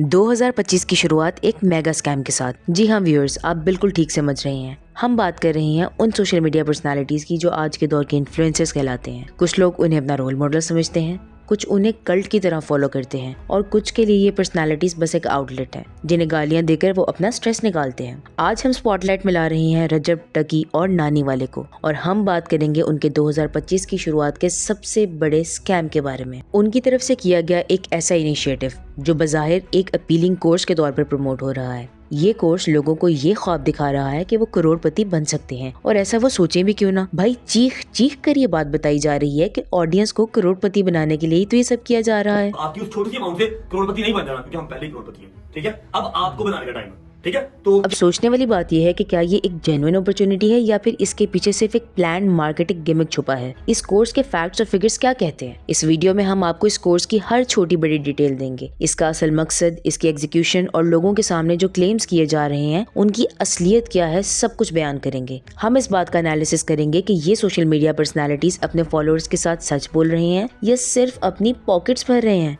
2025 की शुरुआत एक मेगा स्कैम के साथ। जी हाँ व्यूअर्स, आप बिल्कुल ठीक समझ रहे हैं। हम बात कर रहे हैं उन सोशल मीडिया पर्सनालिटीज की जो आज के दौर के इन्फ्लुएंसर्स कहलाते हैं। कुछ लोग उन्हें अपना रोल मॉडल समझते हैं, कुछ उन्हें कल्ट की तरह फॉलो करते हैं और कुछ के लिए ये पर्सनालिटीज बस एक आउटलेट है जिन्हें गालियां देकर वो अपना स्ट्रेस निकालते हैं। आज हम स्पॉटलाइट में ला रहे हैं रजब, डकी और नानी वाले को, और हम बात करेंगे उनके 2025 की शुरुआत के सबसे बड़े स्कैम के बारे में। उनकी तरफ से किया गया एक ऐसा इनिशिएटिव जो बज़ाहिर एक अपीलिंग कोर्स के तौर पर प्रमोट हो रहा है। ये कोर्स लोगों को ये ख्वाब दिखा रहा है कि वो करोड़पति बन सकते हैं, और ऐसा वो सोचे भी क्यों ना। भाई चीख चीख कर ये बात बताई जा रही है कि ऑडियंस को करोड़पति बनाने के लिए ही तो ये सब किया जा रहा है। आपकी उस छोटी सी अमाउंट से करोड़पति नहीं बन जाना, क्योंकि हम पहले ही करोड़पति हैं। ठीक है, अब आपको बनाने का टाइम है। ठीक है, तो अब सोचने वाली बात यह है कि क्या ये एक जेन्युइन अपॉर्चुनिटी है या फिर इसके पीछे सिर्फ एक प्लान मार्केटिंग गिमिक छुपा है। इस कोर्स के फैक्ट्स और फिगर्स क्या कहते हैं, इस वीडियो में हम आपको इस कोर्स की हर छोटी बड़ी डिटेल देंगे। इसका असल मकसद, इसकी एग्जीक्यूशन और लोगों के सामने जो क्लेम्स किए जा रहे हैं उनकी असलियत क्या है, सब कुछ बयान करेंगे। हम इस बात का एनालिसिस करेंगे कि ये सोशल मीडिया पर्सनैलिटीज अपने फॉलोअर्स के साथ सच बोल रहे हैं या सिर्फ अपनी पॉकेट्स भर रहे हैं।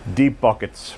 Deep pockets.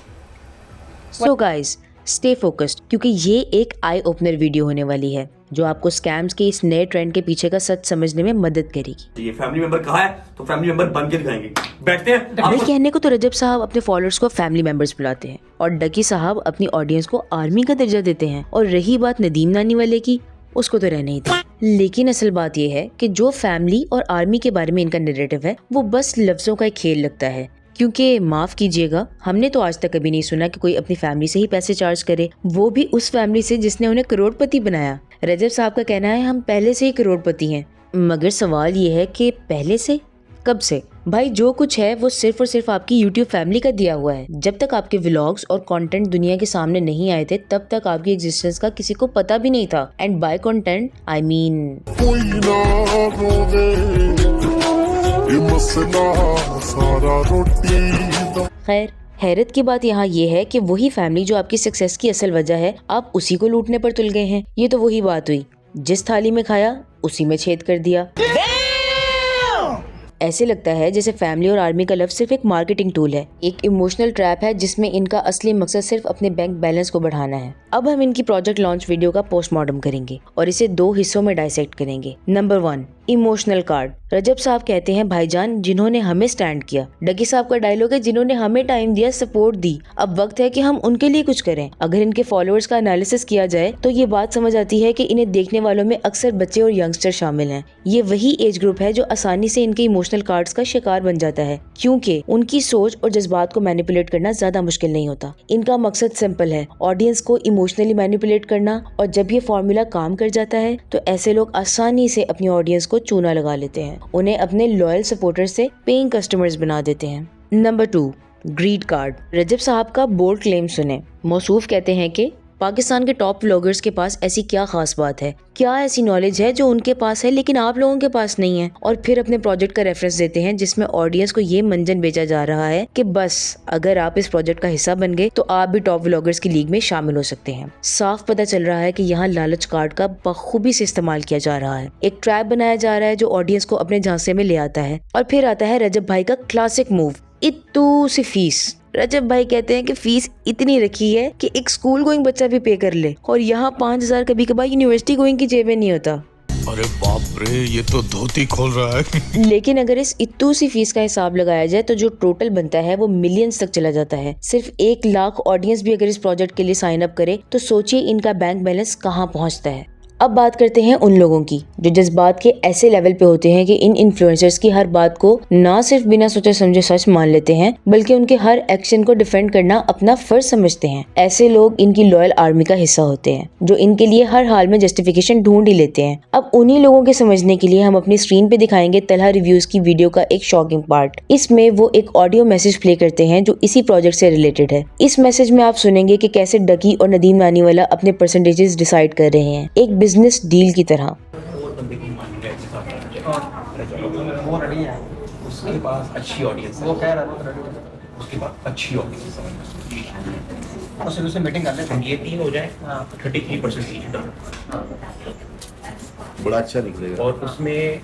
So guys, stay focused, क्योंकि ये एक आई ओपनर वीडियो होने वाली है जो आपको स्कैम्स के इस नए ट्रेंड के पीछे का सच समझने में मदद करेगी। ये फैमिली मेंबर कहाँ है, तो फैमिली मेंबर बन के दिखाएंगे। बैठते हैं। भाई कहने को तो रजब साहब अपने फॉलोअर्स को फैमिली मेंबर्स बुलाते हैं और डकी साहब अपनी ऑडियंस को आर्मी का दर्जा देते हैं, और रही बात नदीम नानी वाले की, उसको तो रहने ही था। लेकिन असल बात यह है कि जो फैमिली और आर्मी के बारे में इनका नैरेटिव है वो बस लफ्जों का एक खेल लगता है। क्योंकि माफ कीजिएगा, हमने तो आज तक कभी नहीं सुना कि कोई अपनी फैमिली से ही पैसे चार्ज करे, वो भी उस फैमिली से जिसने उन्हें करोड़पति बनाया। रजब साहब का कहना है हम पहले से ही करोड़पति हैं, मगर सवाल ये है कि पहले से, कब से? भाई जो कुछ है वो सिर्फ और सिर्फ आपकी यूट्यूब फैमिली का दिया हुआ है। जब तक आपके व्लॉग्स और कंटेंट दुनिया के सामने नहीं आए थे तब तक आपकी एग्जिस्टेंस का किसी को पता भी नहीं था। And by content I mean खैर, हैरत की बात यहाँ ये है कि वही फैमिली जो आपकी सक्सेस की असल वजह है, आप उसी को लूटने पर तुल गए हैं। ये तो वही बात हुई, जिस थाली में खाया उसी में छेद कर दिया। ऐसे लगता है जैसे फैमिली और आर्मी का लफ्ज़ सिर्फ एक मार्केटिंग टूल है, एक इमोशनल ट्रैप है जिसमें इनका असली मकसद सिर्फ अपने बैंक बैलेंस को बढ़ाना है। अब हम इनकी प्रोजेक्ट लॉन्च वीडियो का पोस्टमार्टम करेंगे और इसे 2 हिस्सों में डाइसेक्ट करेंगे। Number 1, emotional card. रजब साहब कहते हैं भाईजान जिन्होंने हमें स्टैंड किया। डकी साहब का डायलॉग है जिन्होंने हमें टाइम दिया, सपोर्ट दी, अब वक्त है कि हम उनके लिए कुछ करें। अगर इनके फॉलोअर्स का एनालिसिस किया जाए तो ये बात समझ आती है कि इन्हें देखने वालों में अक्सर बच्चे और यंगस्टर शामिल हैं। ये वही एज ग्रुप है जो आसानी से इनके इमोशनल कार्ड्स का शिकार बन जाता है, क्योंकि उनकी सोच और जज्बात को मैनिपुलेट करना ज्यादा मुश्किल नहीं होता। इनका मकसद सिंपल है, ऑडियंस को इमोशनली मैनिपुलेट करना, और जब ये फॉर्मूला काम कर जाता है तो ऐसे लोग आसानी से अपनी ऑडियंस को चूना लगा लेते हैं, उन्हें अपने लॉयल सपोर्टर से पेइंग कस्टमर्स बना देते हैं। Number 2, grid card. रजब साहब का बोल्ड क्लेम सुने। मौसूफ कहते हैं कि पाकिस्तान के टॉप व्लॉगर्स के पास ऐसी क्या खास बात है, क्या ऐसी नॉलेज है जो उनके पास है लेकिन आप लोगों के पास नहीं है, और फिर अपने प्रोजेक्ट का रेफरेंस देते हैं जिसमें ऑडियंस को ये मंजन बेचा जा रहा है कि बस अगर आप इस प्रोजेक्ट का हिस्सा बन गए तो आप भी टॉप व्लॉगर्स की लीग में शामिल हो सकते हैं। साफ पता चल रहा है कि यहाँ लालच कार्ड का बखूबी से इस्तेमाल किया जा रहा है। एक ट्रैप बनाया जा रहा है जो ऑडियंस को अपने झांसे में ले आता है। और फिर आता है रजब भाई का क्लासिक मूव, इत्तू सी फीस। रजब भाई कहते हैं कि फीस इतनी रखी है कि एक स्कूल गोइंग बच्चा भी पे कर ले, और यहाँ 5000 कभी कभार यूनिवर्सिटी गोइंग की जेब में नहीं होता। अरे बाप रे, ये तो धोती खोल रहा है। लेकिन अगर इस इत्तू सी फीस का हिसाब लगाया जाए तो जो टोटल बनता है वो मिलियंस तक चला जाता है। सिर्फ 1 लाख ऑडियंस भी अगर इस प्रोजेक्ट के लिए साइन अप करे तो सोचिए इनका बैंक बैलेंस कहाँ पहुँचता है। अब बात करते हैं उन लोगों की जो जज्बात के ऐसे लेवल पे होते हैं कि इन इन्फ्लुएंसर्स की हर बात को ना सिर्फ बिना सोचे समझे सच मान लेते हैं, बल्कि उनके हर एक्शन को डिफेंड करना अपना फर्ज समझते हैं। ऐसे लोग इनकी लॉयल आर्मी का हिस्सा होते हैं जो इनके लिए हर हाल में जस्टिफिकेशन ढूंढ ही लेते हैं। अब उन्हीं लोगों के समझने के लिए हम अपनी स्क्रीन पे दिखाएंगे तलहा रिव्यूज की वीडियो का एक शॉकिंग पार्ट। इसमें वो एक ऑडियो मैसेज प्ले करते हैं जो इसी प्रोजेक्ट से रिलेटेड है। इस मैसेज में आप सुनेंगे कि कैसे डकी और नदीम नानीवाला अपने परसेंटेजेस डिसाइड कर रहे हैं, एक बिजनेस डील की तरह। उसके पास अच्छी ऑडियंस है, वो कह रहा था उसके पास अच्छी ऑडियंस है, और उससे मीटिंग कर लेते हैं, ये 3 हो जाए 33% ईच डन, बड़ा अच्छा निकलेगा। और उसमें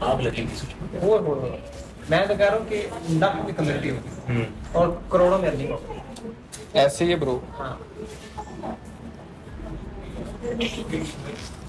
आग लगेगी। मैं तो कह रहा हूँ कि लाखों की कम्युनिटी होगी और करोड़ों में अर्निंग होगी। ऐसे ही है ब्रो। हाँ,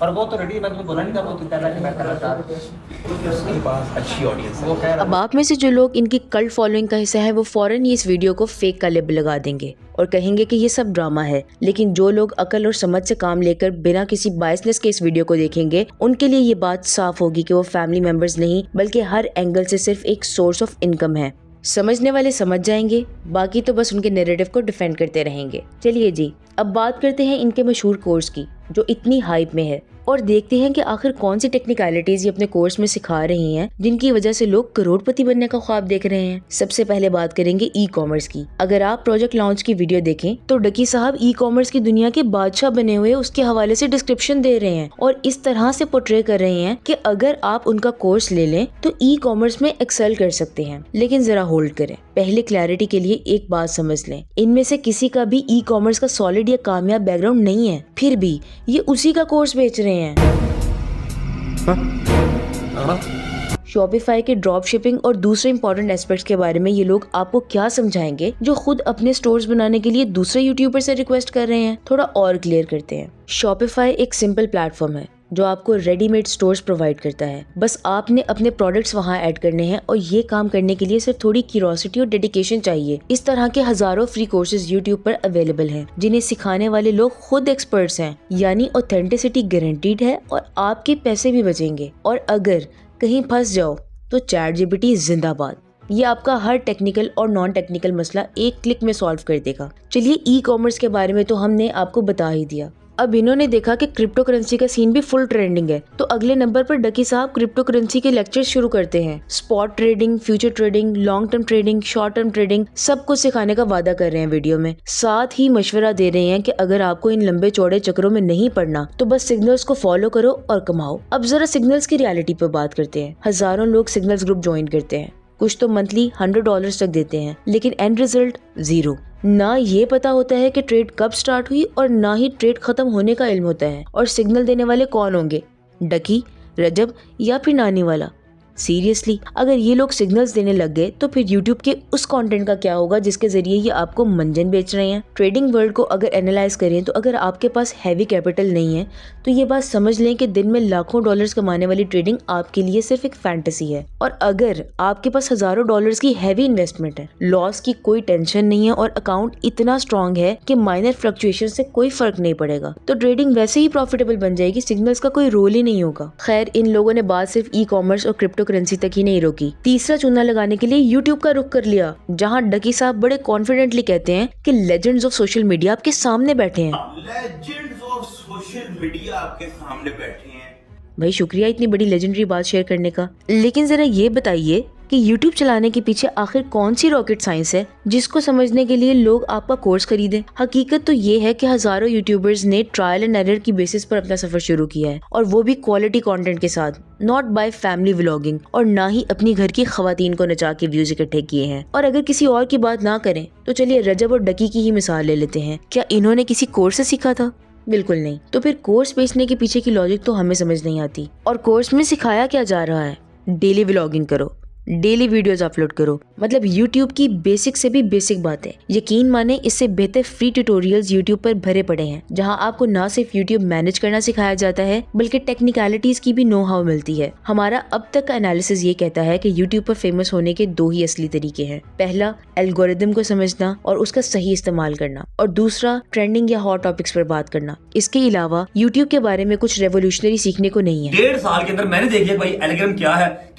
और वो तो रेडी, मैंने बोला नहीं था, वो तो कह रहा है कि मैं करना चाह रहा हूँ, उसके पास अच्छी ऑडियंस है। वो कह रहा अब आप में से जो लोग इनकी कल्ट फॉलोइंग का हिस्सा है वो फौरन ही इस वीडियो को फेक का लेबल लगा देंगे और कहेंगे कि ये सब ड्रामा है। लेकिन जो लोग अकल और समझ से काम लेकर बिना किसी बायसनेस के इस वीडियो को देखेंगे, उनके लिए ये बात साफ होगी कि वो फैमिली मेंबर्स नहीं बल्कि हर एंगल से सिर्फ एक सोर्स ऑफ इनकम है। समझने वाले समझ जाएंगे, बाकी तो बस उनके नैरेटिव को डिफेंड करते रहेंगे। चलिए जी, अब बात करते हैं इनके मशहूर कोर्स की जो इतनी हाइप में है और देखते हैं कि आखिर कौन सी टेक्निकलिटीज ये अपने कोर्स में सिखा रही हैं जिनकी वजह से लोग करोड़पति बनने का ख्वाब देख रहे हैं। सबसे पहले बात करेंगे ई कॉमर्स की। अगर आप प्रोजेक्ट लॉन्च की वीडियो देखें तो डकी साहब ई कॉमर्स की दुनिया के बादशाह बने हुए उसके हवाले से डिस्क्रिप्शन दे रहे हैं और इस तरह से पोर्ट्रे कर रहे हैं कि अगर आप उनका कोर्स ले लें तो ई कॉमर्स में एक्सेल कर सकते हैं। लेकिन जरा होल्ड करें, पहले क्लैरिटी के लिए एक बात समझ लें, इनमें से किसी का भी ई कॉमर्स का सॉलिड या कामयाब बैकग्राउंड नहीं है, फिर भी ये उसी का कोर्स बेच रहे हैं। शॉपिफाई के ड्रॉप शिपिंग और दूसरे इंपॉर्टेंट एस्पेक्ट्स के बारे में ये लोग आपको क्या समझाएंगे जो खुद अपने स्टोर्स बनाने के लिए दूसरे यूट्यूबर से रिक्वेस्ट कर रहे हैं। थोड़ा और क्लियर करते हैं। शॉपिफाई एक सिंपल प्लेटफॉर्म है जो आपको रेडीमेड स्टोर्स प्रोवाइड करता है। बस आपने अपने प्रोडक्ट्स वहां ऐड करने हैं और ये काम करने के लिए सिर्फ थोड़ी क्यूरियोसिटी और डेडिकेशन चाहिए। इस तरह के हजारों फ्री कोर्सेज यूट्यूब पर अवेलेबल हैं जिन्हें सिखाने वाले लोग खुद एक्सपर्ट्स हैं, यानी ऑथेंटिसिटी गारंटीड है और आपके पैसे भी बचेंगे। और अगर कहीं फंस जाओ तो ChatGPT जिंदाबाद, ये आपका हर टेक्निकल और नॉन टेक्निकल मसला एक क्लिक में सॉल्व कर देगा। चलिए, ई कॉमर्स के बारे में तो हमने आपको बता ही दिया। अब इन्होंने देखा कि क्रिप्टो करेंसी का सीन भी फुल ट्रेंडिंग है, तो अगले नंबर पर डकी साहब क्रिप्टो करेंसी के लेक्चर्स शुरू करते हैं। Spot trading, future trading, long term trading, short term trading, सब कुछ सिखाने का वादा कर रहे हैं वीडियो में। साथ ही मशवरा दे रहे हैं कि अगर आपको इन लंबे चौड़े चक्रों में नहीं पड़ना तो बस सिग्नल्स को फॉलो करो और कमाओ। अब जरा सिग्नल्स की रियलिटी पर बात करते हैं। हजारों लोग सिग्नल्स ग्रुप ज्वाइन करते हैं, कुछ तो मंथली $100 तक देते हैं, लेकिन एंड रिजल्ट जीरो। ना ये पता होता है कि ट्रेड कब स्टार्ट हुई और ना ही ट्रेड खत्म होने का इल्म होता है। और सिग्नल देने वाले कौन होंगे? डकी, रजब या फिर नानी वाला? सीरियसली, अगर ये लोग सिग्नल्स देने लग गए तो फिर YouTube के उस कंटेंट का क्या होगा जिसके जरिए ये आपको मंजन बेच रहे हैं। ट्रेडिंग वर्ल्ड को अगर एनालाइज करें तो अगर आपके पास हैवी कैपिटल नहीं है तो ये बात समझ लें कि दिन में लाखों डॉलर्स कमाने वाली ट्रेडिंग आपके लिए सिर्फ एक फैंटेसी है। और अगर आपके पास हजारों डॉलर्स की हैवी इन्वेस्टमेंट है, लॉस की कोई टेंशन नहीं है और अकाउंट इतना स्ट्रॉन्ग है कि माइनर फ्लक्चुएशन से कोई फर्क नहीं पड़ेगा, तो ट्रेडिंग वैसे ही प्रॉफिटेबल बन जाएगी। सिग्नल्स का कोई रोल ही नहीं होगा। खैर, इन लोगों ने बात सिर्फ ई कॉमर्स और क्रिप्टो करेंसी तक ही नहीं रोकी, तीसरा चूना लगाने के लिए यूट्यूब का रुख कर लिया, जहां डकी साहब बड़े कॉन्फिडेंटली कहते हैं कि लेजेंड्स ऑफ सोशल मीडिया आपके सामने बैठे हैं। लेजेंड्स ऑफ सोशल मीडिया आपके सामने बैठे हैं। भाई शुक्रिया इतनी बड़ी लेजेंडरी बात शेयर करने का, लेकिन जरा ये बताइए कि YouTube चलाने के पीछे आखिर कौन सी रॉकेट साइंस है जिसको समझने के लिए लोग आपका कोर्स खरीदें। हकीकत तो ये है कि हजारों यूट्यूबर्स ने ट्रायल एंड एरर की बेसिस पर अपना सफर शुरू किया है, और वो भी क्वालिटी कंटेंट के साथ, नॉट बाय फैमिली व्लॉगिंग, और ना ही अपनी घर की खवातीन को नचा के व्यूज इकट्ठे किए हैं। और अगर किसी और की बात ना करें तो चलिए रजब और डकी की ही मिसाल ले लेते हैं। क्या इन्होंने किसी कोर्स से सीखा था? बिल्कुल नहीं। तो फिर कोर्स बेचने के पीछे की लॉजिक तो हमें समझ नहीं आती। और कोर्स में सिखाया क्या जा रहा है? डेली व्लॉगिंग करो, डेली वीडियोस अपलोड करो, मतलब YouTube की बेसिक से भी बेसिक बातें। यकीन माने इससे बेहतर फ्री ट्यूटोरियल्स YouTube पर भरे पड़े हैं, जहां आपको ना सिर्फ YouTube मैनेज करना सिखाया जाता है बल्कि टेक्निकलिटीज की भी नो हाउ मिलती है। हमारा अब तक का एनालिसिस ये कहता है कि YouTube पर फेमस होने के दो ही असली तरीके हैं। पहला, एल्गोरिदम को समझना और उसका सही इस्तेमाल करना, और दूसरा, ट्रेंडिंग या हॉट टॉपिक्स पर बात करना। इसके अलावा YouTube के बारे में कुछ रेवोल्यूशनरी सीखने को नहीं है। 1.5 साल के अंदर मैंने देख लिया भाई एल्गोरिथम क्या है।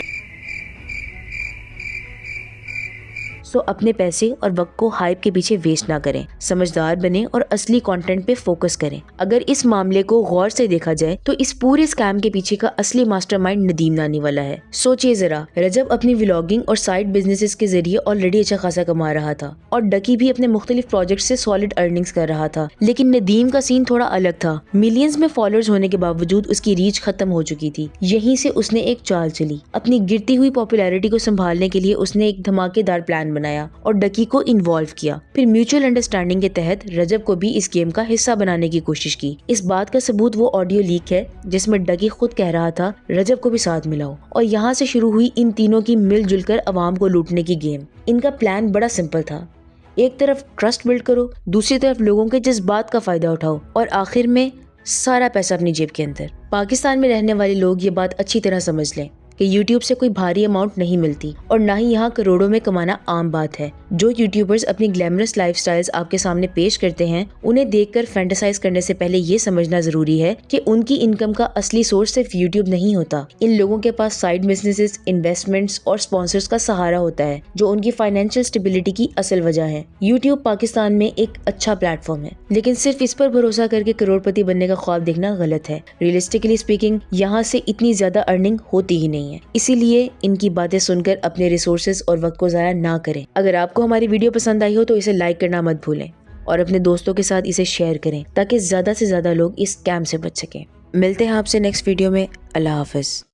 तो अपने पैसे और वक्त को हाइप के पीछे वेस्ट ना करें, समझदार बने और असली कंटेंट पे फोकस करें। अगर इस मामले को गौर से देखा जाए तो इस पूरे स्कैम के पीछे का असली मास्टरमाइंड नदीम नानी वाला है। सोचिए जरा, रजब अपनी व्लॉगिंग और साइड बिजनेसेस के जरिए ऑलरेडी अच्छा खासा कमा रहा था, और डकी भी अपने मुख्तलिफ प्रोजेक्ट से सॉलिड अर्निंग्स कर रहा था। लेकिन नदीम का सीन थोड़ा अलग था। मिलियंस में फॉलोअर्स होने के बावजूद उसकी रीच खत्म हो चुकी थी। यहीं से उसने एक चाल चली। अपनी गिरती हुई पॉपुलैरिटी को संभालने के लिए उसने एक धमाकेदार प्लान बनाया और डकी को इन्वॉल्व किया। फिर म्यूचुअल अंडरस्टैंडिंग के तहत रजब को भी इस गेम का हिस्सा बनाने की कोशिश की। इस बात का सबूत वो ऑडियो लीक है जिसमें डकी खुद कह रहा था रजब को भी साथ मिलाओ, और यहाँ से शुरू हुई इन तीनों की मिलजुल कर अवाम को लूटने की गेम। इनका प्लान बड़ा सिंपल था, एक तरफ ट्रस्ट बिल्ड करो, दूसरी तरफ लोगों के जज्बात का फायदा उठाओ और आखिर में सारा पैसा अपनी जेब के अंदर। पाकिस्तान में रहने वाले लोग ये बात अच्छी तरह समझ लें कि YouTube से कोई भारी अमाउंट नहीं मिलती और ना ही यहाँ करोड़ों में कमाना आम बात है। जो यूट्यूबर्स अपनी ग्लैमरस लाइफस्टाइल्स आपके सामने पेश करते हैं, उन्हें देखकर फैंटेसाइज करने से पहले ये समझना जरूरी है कि उनकी इनकम का असली सोर्स सिर्फ YouTube नहीं होता। इन लोगों के पास साइड बिजनेसेस, इन्वेस्टमेंट्स और स्पॉन्सर्स का सहारा होता है जो उनकी फाइनेंशियल स्टेबिलिटी की असल वजह है। YouTube पाकिस्तान में एक अच्छा प्लेटफॉर्म है, लेकिन सिर्फ इस पर भरोसा करके करोड़पति बनने का ख्वाब देखना गलत है। रियलिस्टिकली स्पीकिंग, यहाँ से इतनी ज्यादा अर्निंग होती ही नहीं है। इसीलिए इनकी बातें सुनकर अपने रिसोर्सेज और वक्त को जाया ना करें। अगर आपको हमारी वीडियो पसंद आई हो तो इसे लाइक करना मत भूलें और अपने दोस्तों के साथ इसे शेयर करें ताकि ज्यादा से ज्यादा लोग इस स्कैम से बच सकें। मिलते हैं आपसे नेक्स्ट वीडियो में। अल्लाह हाफिज।